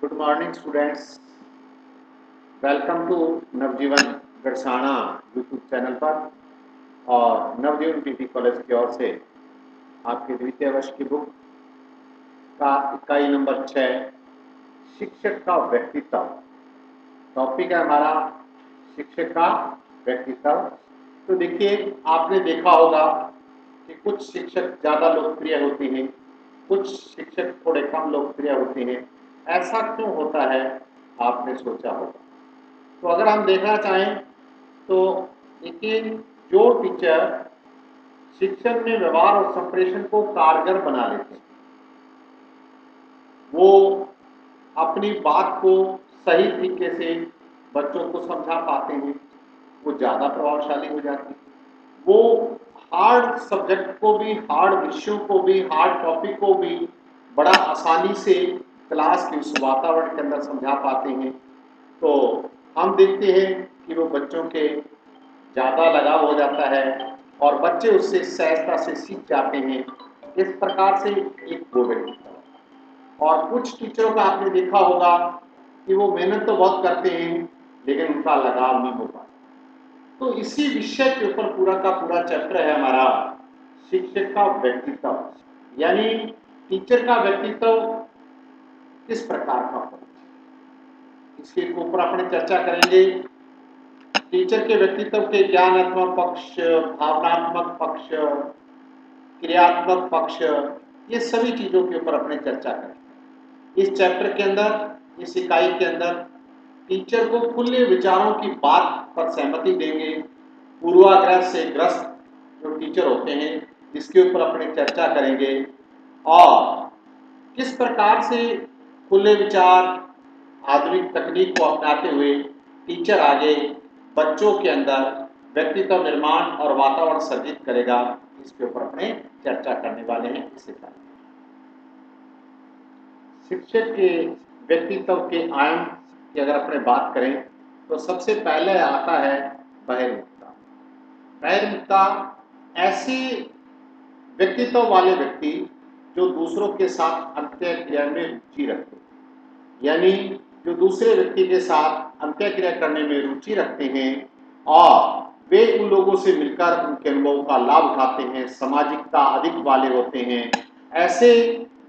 Good morning students. Welcome to Navjivan Garsana YouTube channel पर और नवजीवन PT college की ओर से आपके द्वितीय वर्ष की बुक का इकाई नंबर 6 शिक्षक का व्यक्तित्व टॉपिक है हमारा। शिक्षक का व्यक्तित्व। तो देखिए, आपने देखा होगा कि कुछ शिक्षक ज़्यादा लोकप्रिय होते हैं, कुछ शिक्षक थोड़े कम लोकप्रिय होते हैं। ऐसा क्यों होता है, आपने सोचा होगा। तो अगर हम देखना चाहें तो देखिए, जो टीचर शिक्षण में व्यवहार और संप्रेषण को कारगर बना लेते हैं, वो अपनी बात को सही तरीके से बच्चों को समझा पाते हैं, वो ज़्यादा प्रभावशाली हो जाती है। वो हार्ड सब्जेक्ट को भी, हार्ड विषयों को भी, हार्ड टॉपिक को भी बड़ा आसानी से क्लास के उस वातावरण के अंदर समझा पाते हैं। तो हम देखते हैं कि वो बच्चों के ज़्यादा लगाव हो जाता है और बच्चे उससे सहजता से सीख जाते हैं। इस प्रकार से एक वो व्यक्तित्व। और कुछ टीचरों का आपने देखा होगा कि वो मेहनत तो बहुत करते हैं लेकिन उनका लगाव नहीं हो पाता। तो इसी विषय के ऊपर पूरा का पूरा चैप्टर है हमारा, शिक्षक का व्यक्तित्व। यानी टीचर का व्यक्तित्व किस प्रकार का होना चाहिए, इसके ऊपर अपने चर्चा करेंगे। टीचर के व्यक्तित्व के ज्ञानात्मक पक्ष, भावनात्मक पक्ष, क्रियात्मक पक्ष, ये सभी चीजों के ऊपर अपने चर्चा करेंगे। इस चैप्टर के अंदर, इस इकाई के अंदर टीचर को खुले विचारों की बात पर सहमति देंगे। पूर्वाग्रह से ग्रस्त जो टीचर होते हैं, इसके ऊपर अपने चर्चा करेंगे और किस प्रकार से खुले विचार, आधुनिक तकनीक को अपनाते हुए टीचर आगे बच्चों के अंदर व्यक्तित्व निर्माण और वातावरण सर्जित करेगा, इसके ऊपर अपने चर्चा करने वाले हैं। इसे शिक्षक के व्यक्तित्व के आयाम की अगर अपने बात करें तो सबसे पहले आता है बहिर्मुखता। बहिर्मुखता ऐसे व्यक्तित्व वाले व्यक्ति जो दूसरों के साथ अंतःक्रिया में रुचि रखते हैं, यानी जो दूसरे व्यक्ति के साथ अंतःक्रिया करने में रुचि रखते हैं और वे उन लोगों से मिलकर उनके अनुभवों का लाभ उठाते हैं, सामाजिकता अधिक वाले होते हैं। ऐसे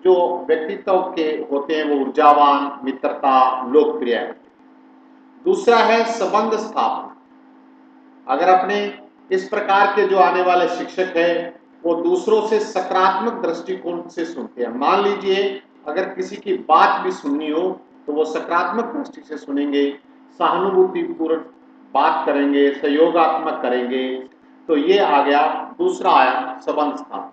जो व्यक्तित्व के होते हैं वो ऊर्जावान, मित्रता, लोकप्रिय है। दूसरा है संबंध स्थापना। अगर अपने इस प्रकार के जो आने वाले शिक्षक हैं वो दूसरों से सकारात्मक दृष्टिकोण से सुनते हैं। मान लीजिए अगर किसी की बात भी सुननी हो तो वो सकारात्मक दृष्टि से सुनेंगे, सहानुभूतिपूर्ण बात करेंगे, सहयोगात्मक करेंगे। तो ये आ गया दूसरा आया संबंध स्थापना।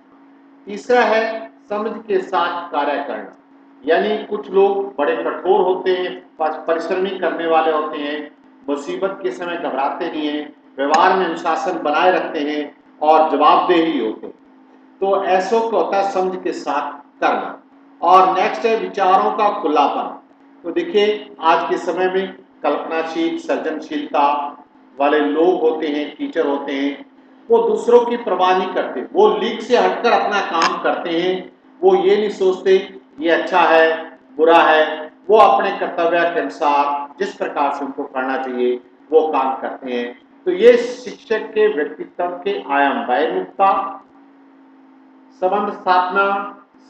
तीसरा है समझ के साथ कार्य करना। यानी कुछ लोग बड़े कठोर होते हैं, परिश्रमी करने वाले होते हैं, मुसीबत के समय घबराते नहीं हैं, व्यवहार में अनुशासन बनाए रखते हैं और जवाबदेही होते हैं। तो ऐसों को होता है समझ के साथ करना। और नेक्स्ट है विचारों का खुलापन। तो देखिए, आज के समय में कल्पनाशील, सृजनशीलता वाले लोग होते हैं, टीचर होते हैं, वो दूसरों की परवाह नहीं करते, वो लीक से हटकर अपना काम करते हैं। वो ये नहीं सोचते ये अच्छा है बुरा है, वो अपने कर्तव्य के अनुसार जिस प्रकार से उनको करना चाहिए वो काम करते हैं। तो ये शिक्षक के व्यक्तित्व के आयाम बहिर्मुखता, संबंध स्थापना,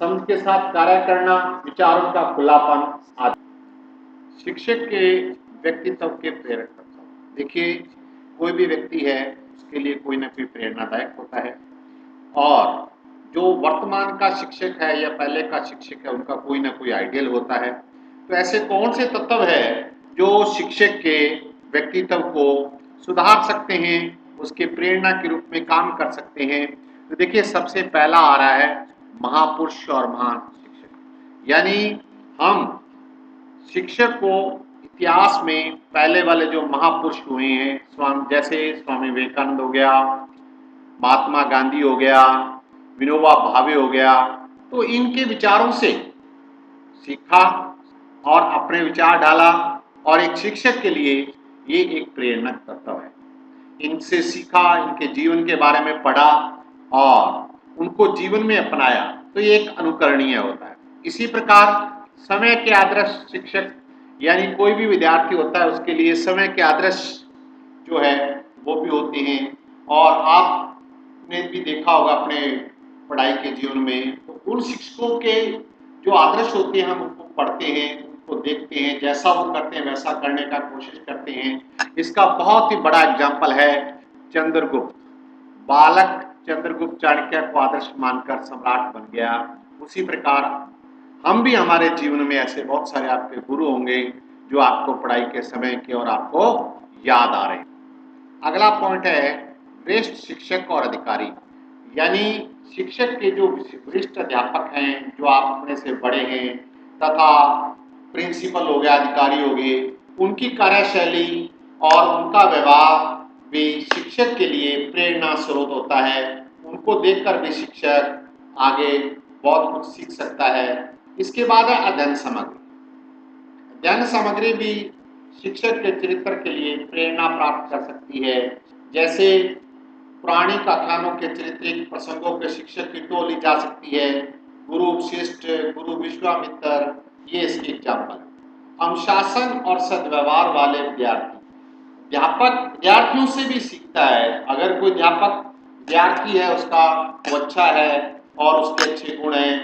समझ के साथ कार्य करना, विचारों का खुलापन आदि। शिक्षक के व्यक्तित्व के प्रेरक तत्व। देखिए, कोई भी व्यक्ति है उसके लिए कोई ना कोई प्रेरणादायक होता है और जो वर्तमान का शिक्षक है या पहले का शिक्षक है उनका कोई ना कोई आइडियल होता है। तो ऐसे कौन से तत्व है जो शिक्षक के व्यक्तित्व को सुधार सकते हैं, उसके प्रेरणा के रूप में काम कर सकते हैं। तो देखिए, सबसे पहला आ रहा है महापुरुष और महान शिक्षक। यानी हम शिक्षक को इतिहास में पहले वाले जो महापुरुष हुए हैं, जैसे स्वामी विवेकानंद हो गया, महात्मा गांधी हो गया, विनोबा भावे हो गया, तो इनके विचारों से सीखा और अपने विचार डाला और एक शिक्षक के लिए ये एक प्रेरक तत्व है। इनसे सीखा, इनके जीवन के बारे में पढ़ा और उनको जीवन में अपनाया, तो ये एक अनुकरणीय होता है। इसी प्रकार समय के आदर्श शिक्षक यानी कोई भी विद्यार्थी होता है उसके लिए समय के आदर्श जो है वो भी होते हैं। और आपने भी देखा होगा अपने पढ़ाई के जीवन में, तो उन शिक्षकों के जो आदर्श होते हैं हम उनको पढ़ते हैं, उनको देखते हैं, जैसा वो करते हैं वैसा करने का कोशिश करते हैं। इसका बहुत ही बड़ा एग्जाम्पल है चंद्रगुप्त। बालक चंद्रगुप्त चाणक्य को आदर्श मानकर सम्राट बन गया। उसी प्रकार हम भी हमारे जीवन में ऐसे बहुत सारे आपके गुरु होंगे जो आपको पढ़ाई के समय के और आपको याद आ रहे हैं। अगला पॉइंट है वरिष्ठ शिक्षक और अधिकारी, यानी शिक्षक के जो वरिष्ठ अध्यापक हैं, जो आप अपने से बड़े हैं, तथा प्रिंसिपल हो गया, अधिकारी हो गए, उनकी कार्यशैली और उनका व्यवहार भी शिक्षक के लिए प्रेरणा स्रोत होता है। उनको देखकर भी शिक्षक आगे बहुत कुछ सीख सकता है। इसके बाद है अध्ययन सामग्री। अध्ययन सामग्री भी शिक्षक के चरित्र के लिए प्रेरणा प्राप्त कर सकती है। जैसे पौराणिक आख्यानों के चारित्रिक प्रसंगों के शिक्षक की टोली जा सकती है। गुरु वशिष्ठ, गुरु विश्वामित्र, ये इसके एग्जाम्पल। अनुशासन और सद्व्यवहार वाले विद्यार्थी, अध्यापक विद्यार्थियों से भी सीखता है। अगर कोई अध्यापक विद्यार्थी है, उसका वो अच्छा है और उसके अच्छे गुण हैं,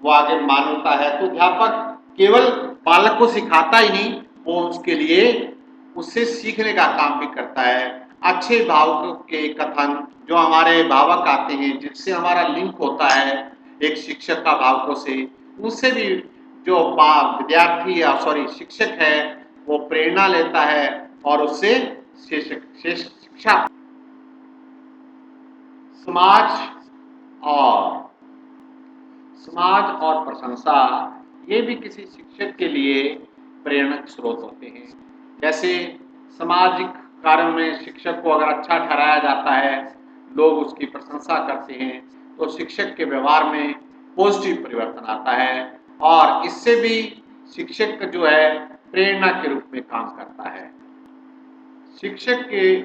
वो आगे मानवता है, तो अध्यापक केवल बालक को सिखाता ही नहीं, वो उसके लिए उससे सीखने का काम भी करता है। अच्छे भावकों के कथन, जो हमारे भावक आते हैं जिससे हमारा लिंक होता है एक शिक्षक का भावकों से, उससे भी जो विद्यार्थी या शिक्षक है वो प्रेरणा लेता है और उससे शिक्षा। समाज और प्रशंसा, ये भी किसी शिक्षक के लिए प्रेरक स्रोत होते हैं। जैसे सामाजिक कार्यों में शिक्षक को अगर अच्छा ठहराया जाता है, लोग उसकी प्रशंसा करते हैं, तो शिक्षक के व्यवहार में पॉजिटिव परिवर्तन आता है और इससे भी शिक्षक जो है प्रेरणा के रूप में काम करता है। शिक्षक के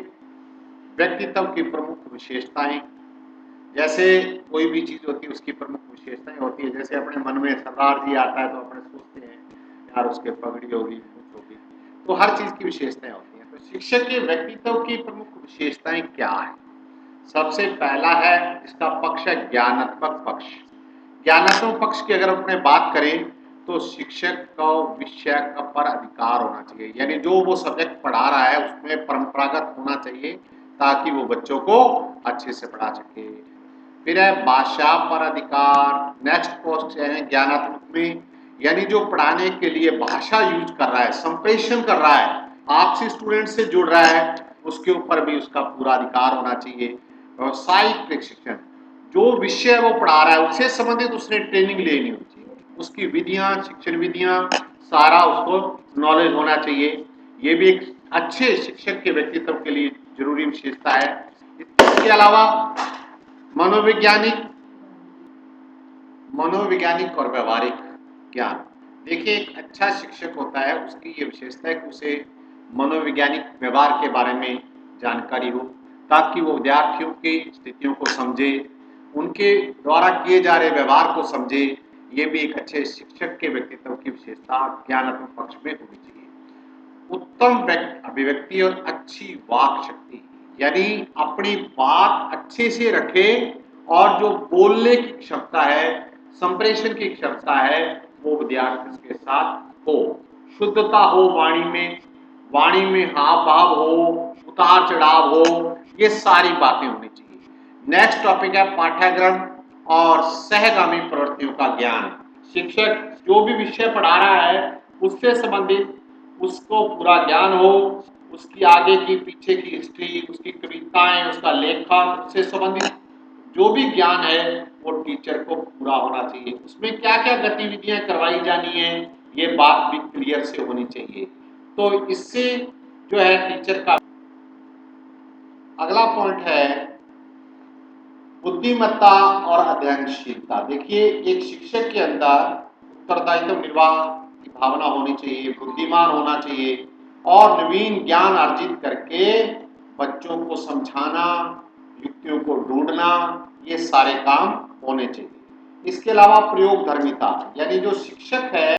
व्यक्तित्व की प्रमुख विशेषताएं, जैसे कोई भी चीज होती है उसकी प्रमुख विशेषताएं होती है। जैसे अपने मन में सरदार जी आता है तो अपने सोचते हैं यार उसके पगड़ी होगी, मूछ होगी, तो हर चीज की विशेषताएं होती हैं। तो शिक्षक के व्यक्तित्व की प्रमुख विशेषताएं क्या है? सबसे पहला है इसका पक्ष है ज्ञानात्मक पक्ष। ज्ञानात्मक पक्ष की अगर अपने बात करें तो शिक्षक को विषय का पर अधिकार होना चाहिए, यानी जो वो सब्जेक्ट पढ़ा रहा है उसमें परंपरागत होना चाहिए ताकि वो बच्चों को अच्छे से पढ़ा सके। फिर है भाषा पर अधिकार। नेक्स्ट पोस्ट है ज्ञानात्मक में, यानी जो पढ़ाने के लिए भाषा यूज कर रहा है, संप्रेषण कर रहा है, आपसी स्टूडेंट से जुड़ रहा है, उसके ऊपर भी उसका पूरा अधिकार होना चाहिए। व्यावसायिक प्रशिक्षण, जो विषय वो पढ़ा रहा है उससे संबंधित उसने ट्रेनिंग लेनी होती है, उसकी विधियां, शिक्षण विधियां, सारा उसको नॉलेज होना चाहिए। ये भी एक अच्छे शिक्षक के व्यक्तित्व के लिए जरूरी विशेषता है। इसके अलावा मनोवैज्ञानिक और व्यवहारिक ज्ञान। देखिए एक अच्छा शिक्षक होता है उसकी ये विशेषता है कि उसे मनोवैज्ञानिक व्यवहार के बारे में जानकारी हो, ताकि वो विद्यार्थियों की स्थितियों को समझे, उनके द्वारा किए जा रहे व्यवहार को समझे। ये भी एक अच्छे शिक्षक के व्यक्तित्व की विशेषता ज्ञानात्मक पक्ष में होनी चाहिए। उत्तम अभिव्यक्ति और अच्छी वाक शक्ति, यानी अपनी बात अच्छे से रखे और जो बोलने की क्षमता है, संप्रेषण की क्षमता है, वो विद्यार्थी के साथ हो। शुद्धता हो वाणी में हाव भाव हो, उतार चढ़ाव हो, ये सारी बातें होनी चाहिए। नेक्स्ट टॉपिक है पाठ्यक्रम और सहगामी प्रवृत्तियों का ज्ञान। शिक्षक जो भी विषय पढ़ा रहा है उससे संबंधित उसको पूरा ज्ञान हो, उसकी आगे की पीछे की हिस्ट्री, उसकी कविताएं, उसका लेखन, उससे संबंधित जो भी ज्ञान है वो टीचर को पूरा होना चाहिए। उसमें क्या क्या गतिविधियां करवाई जानी है ये बात भी क्लियर से होनी चाहिए। तो इससे जो है टीचर का अगला पॉइंट है बुद्धिमत्ता और अध्ययनशीलता। देखिए एक शिक्षक के अंदर उत्तरदायित्व निर्वाह की भावना होनी चाहिए, बुद्धिमान होना चाहिए और नवीन ज्ञान अर्जित करके बच्चों को समझाना, युक्तियों को ढूंढना, ये सारे काम होने चाहिए। इसके अलावा प्रयोगधर्मिता, यानी जो शिक्षक है